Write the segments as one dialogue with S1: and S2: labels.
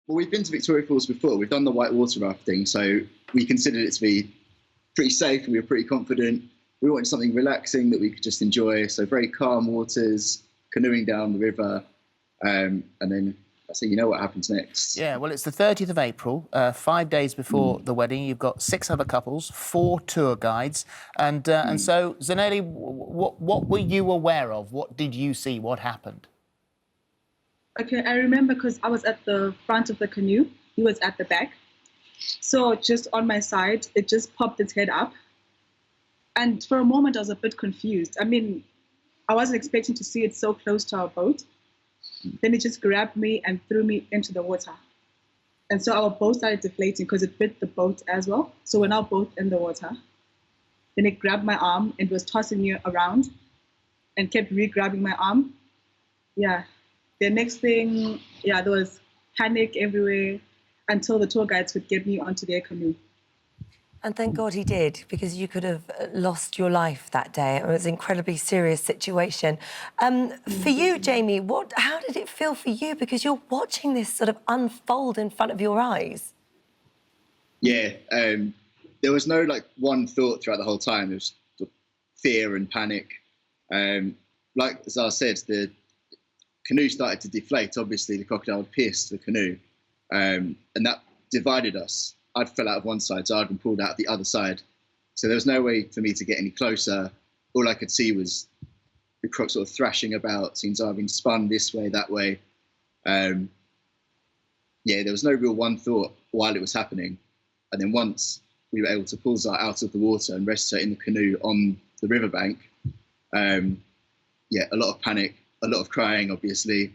S1: Well, we've been to Victoria Falls before. We've done the whitewater rafting, so we considered it to be pretty safe. We were pretty confident. We wanted something relaxing that we could just enjoy. So very calm waters, canoeing down the river, and then so you know what happens next.
S2: Yeah, well, it's the 30th of April, 5 days before the wedding. You've got 6 other couples, 4 tour guides, and so Zenele, what were you aware of? What did you see? What happened?
S3: Okay, I remember because I was at the front of the canoe. He was at the back. So just on my side, it just popped its head up. And for a moment, I was a bit confused. I mean, I wasn't expecting to see it so close to our boat. Then it just grabbed me and threw me into the water. And so our boat started deflating because it bit the boat as well. So we're now both in the water. Then it grabbed my arm and was tossing me around and kept re-grabbing my arm. Yeah. The next thing, there was panic everywhere until the tour guides could get me onto their canoe.
S4: And thank God he did, because you could have lost your life that day. It was an incredibly serious situation. For you, Jamie, how did it feel for you? Because you're watching this sort of unfold in front of your eyes.
S1: Yeah, there was no one thought throughout the whole time. There was fear and panic. Like Zara said, the canoe started to deflate. Obviously, the crocodile had pierced the canoe, and that divided us. I'd fell out of one side, so I'd been pulled out the other side. So there was no way for me to get any closer. All I could see was the croc sort of thrashing about, seeing Zara being spun this way, that way. There was no real one thought while it was happening. And then once we were able to pull Zara out of the water and rest her in the canoe on the riverbank, a lot of panic, a lot of crying, obviously.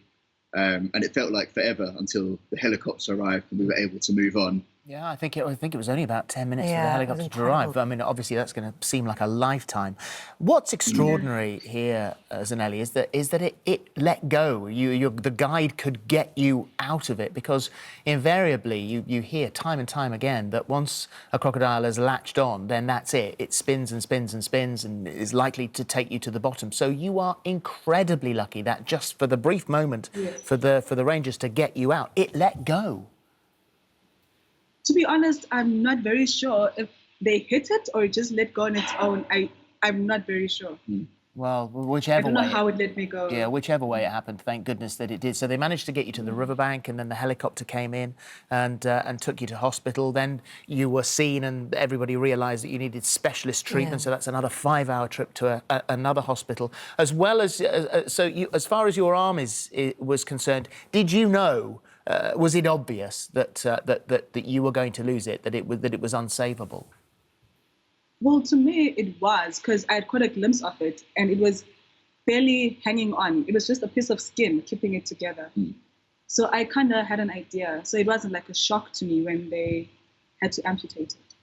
S1: And it felt like forever until the helicopter arrived and we were able to move on.
S2: Yeah, I think it was only about 10 minutes for the helicopter to arrive. I mean, obviously, that's going to seem like a lifetime. What's extraordinary here, Zenele, is that it let go. The guide could get you out of it, because invariably you hear time and time again that once a crocodile has latched on, then that's it. It spins and spins and spins and is likely to take you to the bottom. So you are incredibly lucky that just for the brief moment for the Rangers to get you out, it let go.
S3: To be honest, I'm not very sure if they hit it or it just let go on its own. I'm not very sure.
S2: Well, whichever way...
S3: I don't know how it let me go.
S2: Yeah, whichever way it happened, thank goodness that it did. So they managed to get you to the riverbank, and then the helicopter came in and took you to hospital. Then you were seen and everybody realised that you needed specialist treatment, so that's another 5-hour trip to another hospital. As well as... as far as your arm was concerned, did you know... was it obvious that you were going to lose it, that it was unsavable?
S3: Well, to me, it was, because I had caught a glimpse of it, and it was barely hanging on. It was just a piece of skin keeping it together. So I kind of had an idea. So it wasn't like a shock to me when they had to amputate it.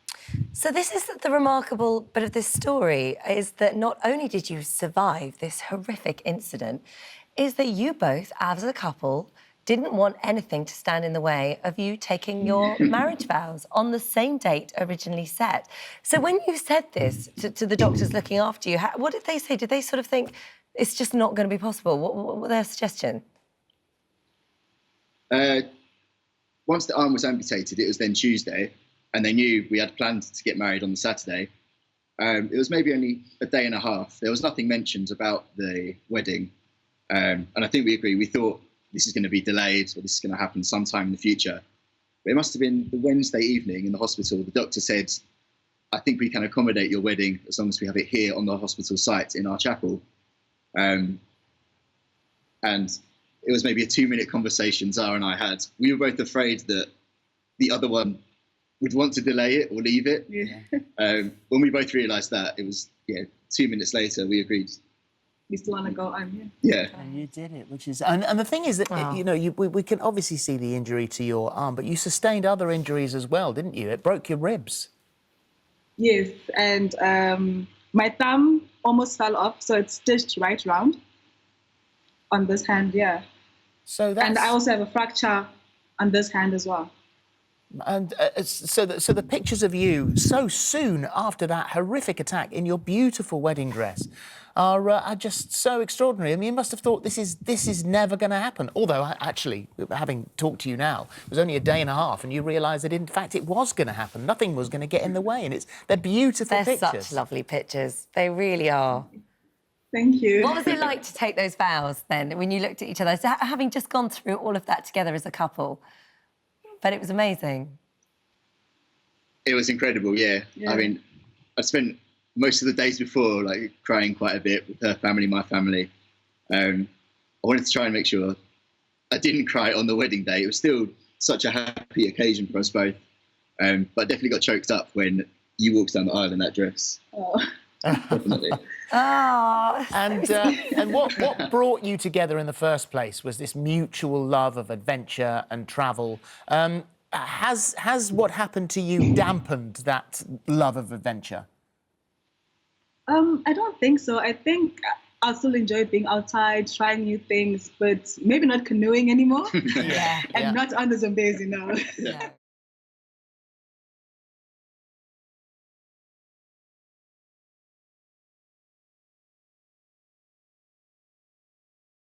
S4: So this is the remarkable bit of this story, is that not only did you survive this horrific incident, is that you both, as a couple, didn't want anything to stand in the way of you taking your marriage vows on the same date originally set. So when you said this to the doctors looking after you, what did they say? Did they sort of think it's just not going to be possible? What was their suggestion?
S1: Once the arm was amputated, it was then Tuesday, and they knew we had planned to get married on the Saturday. It was maybe only a day and a half. There was nothing mentioned about the wedding. And I think we agree. We thought this is going to be delayed, or this is going to happen sometime in the future. But it must have been the Wednesday evening in the hospital. The doctor said, I think we can accommodate your wedding as long as we have it here on the hospital site in our chapel. And it was maybe a 2-minute conversation Zara and I had. We were both afraid that the other one would want to delay it or leave it. When we both realised that, it was, 2 minutes later, we agreed.
S3: We still want to go on,
S2: And you did it, which is... And the thing is that, we can obviously see the injury to your arm, but you sustained other injuries as well, didn't you? It broke your ribs.
S3: Yes, and my thumb almost fell off, so it's stitched right round on this hand,
S2: So that's...
S3: And I also have a fracture on this hand as well.
S2: And so the pictures of you so soon after that horrific attack in your beautiful wedding dress are just so extraordinary. I mean, you must have thought this is never going to happen. Although, actually, having talked to you now, it was only a day and a half, and you realise that, in fact, it was going to happen. Nothing was going to get in the way, and they're beautiful pictures.
S4: They're such lovely pictures. They really are.
S3: Thank you.
S4: What was it like to take those vows then, when you looked at each other? So having just gone through all of that together as a couple, but it was amazing.
S1: It was incredible, yeah. I mean, I spent most of the days before like crying quite a bit with her family, my family. I wanted to try and make sure I didn't cry on the wedding day. It was still such a happy occasion for us both, but I definitely got choked up when you walked down the aisle in that dress.
S3: Oh.
S1: Definitely.
S4: Oh,
S2: and what brought you together in the first place was this mutual love of adventure and travel. Has what happened to you dampened that love of adventure?
S3: I don't think so. I think I'll still enjoy being outside, trying new things, but maybe not canoeing anymore.
S4: yeah.
S3: And not on the Zambezi now.
S4: Yeah.